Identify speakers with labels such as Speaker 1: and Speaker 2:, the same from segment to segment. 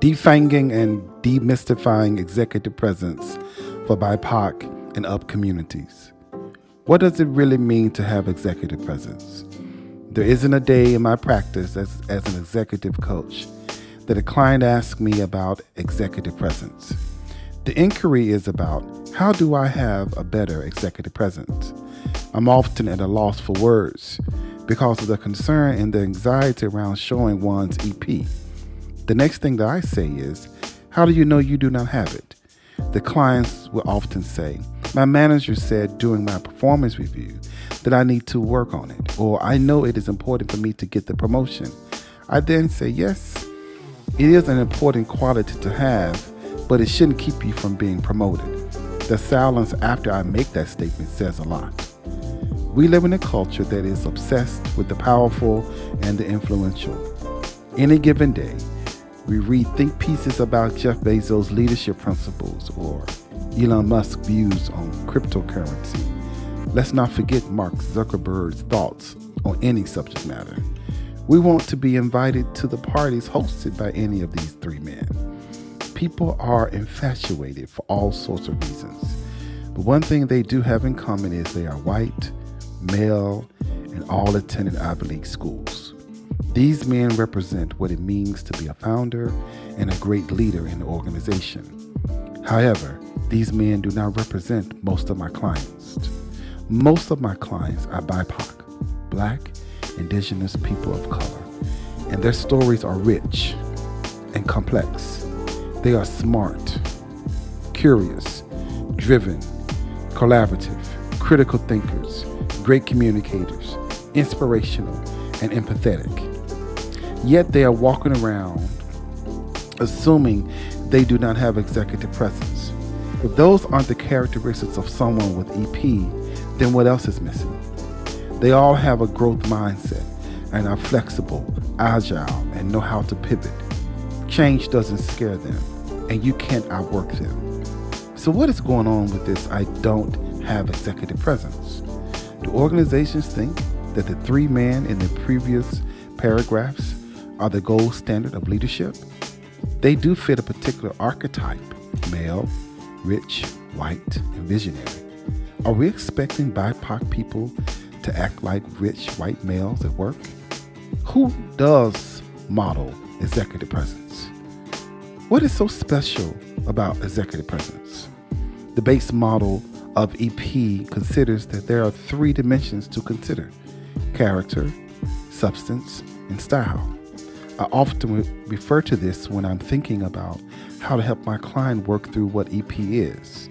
Speaker 1: Defanging and demystifying executive presence for BIPOC and UP communities. What does it really mean to have executive presence? There isn't a day in my practice as an executive coach that a client asks me about executive presence. The inquiry is about, how do I have a better executive presence? I'm often at a loss for words because of the concern and the anxiety around showing one's EP. The next thing that I say is, how do you know you do not have it? The clients will often say, my manager said during my performance review that I need to work on it, or I know it is important for me to get the promotion. I then say, yes, it is an important quality to have, but it shouldn't keep you from being promoted. The silence after I make that statement says a lot. We live in a culture that is obsessed with the powerful and the influential. Any given day, we read think pieces about Jeff Bezos' leadership principles or Elon Musk's views on cryptocurrency. Let's not forget Mark Zuckerberg's thoughts on any subject matter. We want to be invited to the parties hosted by any of these three men. People are infatuated for all sorts of reasons, but one thing they do have in common is they are white, male, and all attended Ivy League schools. These men represent what it means to be a founder and a great leader in the organization. However, these men do not represent most of my clients. Most of my clients are BIPOC, Black Indigenous people of color, and their stories are rich and complex. They are smart, curious, driven, collaborative, critical thinkers, great communicators, inspirational, and empathetic. Yet they are walking around assuming they do not have executive presence. If those aren't the characteristics of someone with EP, then what else is missing? They all have a growth mindset and are flexible, agile, and know how to pivot. Change doesn't scare them, and you can't outwork them. So what is going on with this I don't have executive presence? Do organizations think that the three men in the previous paragraphs are the gold standard of leadership? They do fit a particular archetype: male, rich, white, and visionary. Are we expecting BIPOC people to act like rich white males at work? Who does model executive presence? What is so special about executive presence? The base model of EP considers that there are three dimensions to consider: character, substance, and style. I often refer to this when I'm thinking about how to help my client work through what EP is.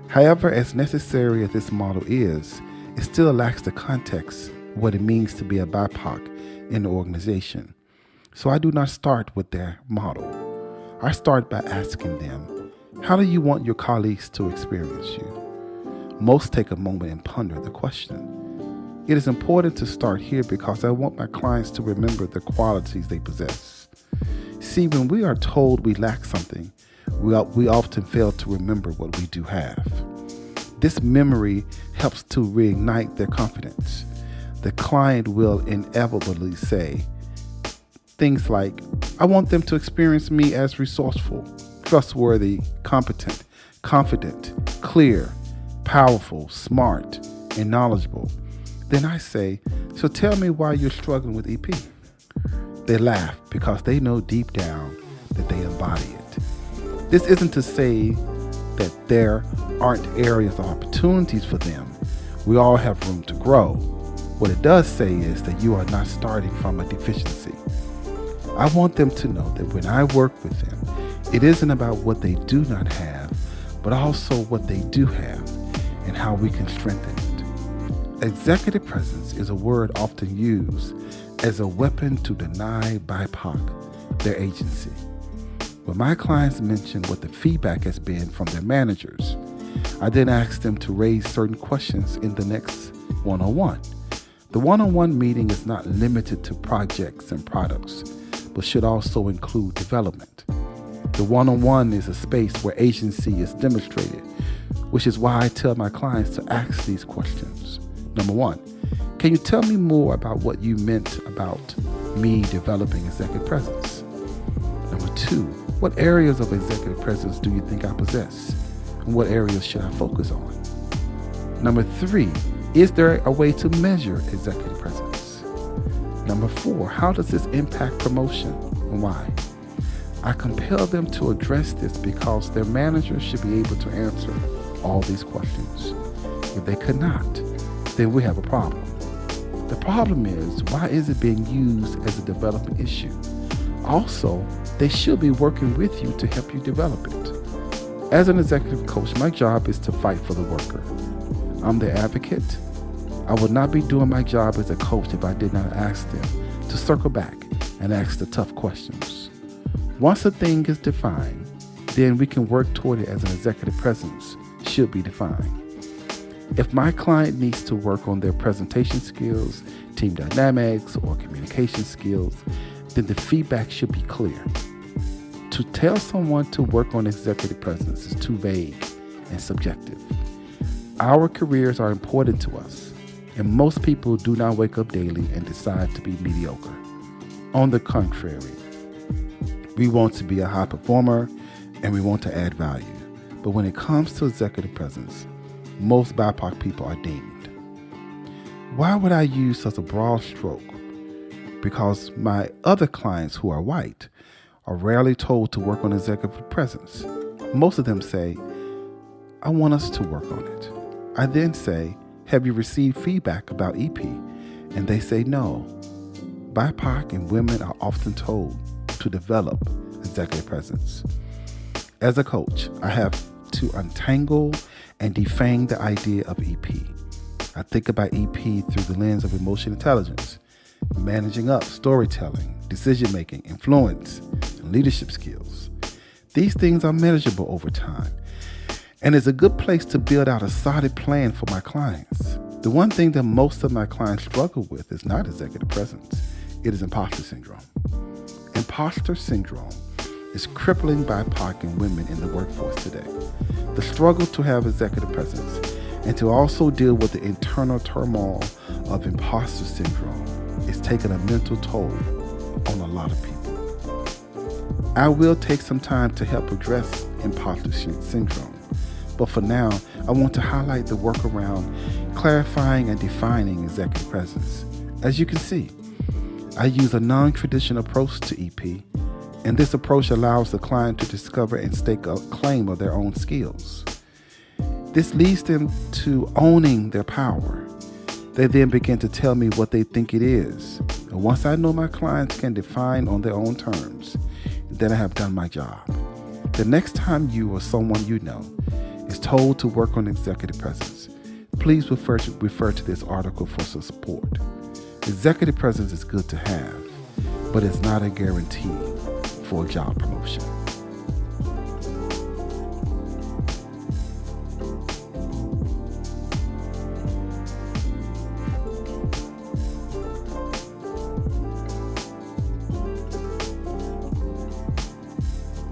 Speaker 1: However, as necessary as this model is, it still lacks the context of what it means to be a BIPOC in the organization. So I do not start with their model. I start by asking them, how do you want your colleagues to experience you? Most take a moment and ponder the question. It is important to start here because I want my clients to remember the qualities they possess. See, when we are told we lack something, we often fail to remember what we do have. This memory helps to reignite their confidence. The client will inevitably say things like, I want them to experience me as resourceful, trustworthy, competent, confident, clear, powerful, smart, and knowledgeable. Then I say, so tell me why you're struggling with EP. They laugh because they know deep down that they embody it. This isn't to say that there aren't areas of opportunities for them. We all have room to grow. What it does say is that you are not starting from a deficiency. I want them to know that when I work with them, it isn't about what they do not have, but also what they do have and how we can strengthen it. Executive presence is a word often used as a weapon to deny BIPOC their agency. When my clients mention what the feedback has been from their managers, I then ask them to raise certain questions in the next one-on-one. The one-on-one meeting is not limited to projects and products, but should also include development. The one-on-one is a space where agency is demonstrated, which is why I tell my clients to ask these questions. Number one, can you tell me more about what you meant about me developing executive presence? Number two, What areas of executive presence do you think I possess? And what areas should I focus on? Number 3, is there a way to measure executive presence? Number 4, how does this impact promotion and why? I compel them to address this because their manager should be able to answer all these questions. If they could not, then we have a problem. The problem is, why is it being used as a development issue? Also, they should be working with you to help you develop it. As an executive coach, my job is to fight for the worker. I'm the advocate. I would not be doing my job as a coach if I did not ask them to circle back and ask the tough questions. Once a thing is defined, then we can work toward it as an executive presence should be defined. If my client needs to work on their presentation skills, team dynamics, or communication skills, then the feedback should be clear. To tell someone to work on executive presence is too vague and subjective. Our careers are important to us, and most people do not wake up daily and decide to be mediocre. On the contrary, we want to be a high performer and we want to add value. But when it comes to executive presence, most BIPOC people are dinged. Why would I use such a broad stroke? Because my other clients who are white are rarely told to work on executive presence. Most of them say, I want us to work on it. I then say, have you received feedback about EP? And they say no. BIPOC and women are often told to develop executive presence. As a coach, I have to untangle and defang the idea of EP. I think about EP through the lens of emotional intelligence, managing up, storytelling, decision-making, influence, and leadership skills. These things are measurable over time, and it's a good place to build out a solid plan for my clients. The one thing that most of my clients struggle with is not executive presence. It is imposter syndrome. Imposter syndrome is crippling BIPOC and women in the workforce today. The struggle to have executive presence and to also deal with the internal turmoil of imposter syndrome is taking a mental toll on a lot of people. I will take some time to help address imposter syndrome, but for now, I want to highlight the work around clarifying and defining executive presence. As you can see, I use a non-traditional approach to EP, and this approach allows the client to discover and stake a claim of their own skills. This leads them to owning their power. They then begin to tell me what they think it is. And once I know my clients can define on their own terms, then I have done my job. The next time you or someone you know is told to work on executive presence, please refer to this article for some support. Executive presence is good to have, but it's not a guarantee for a job promotion.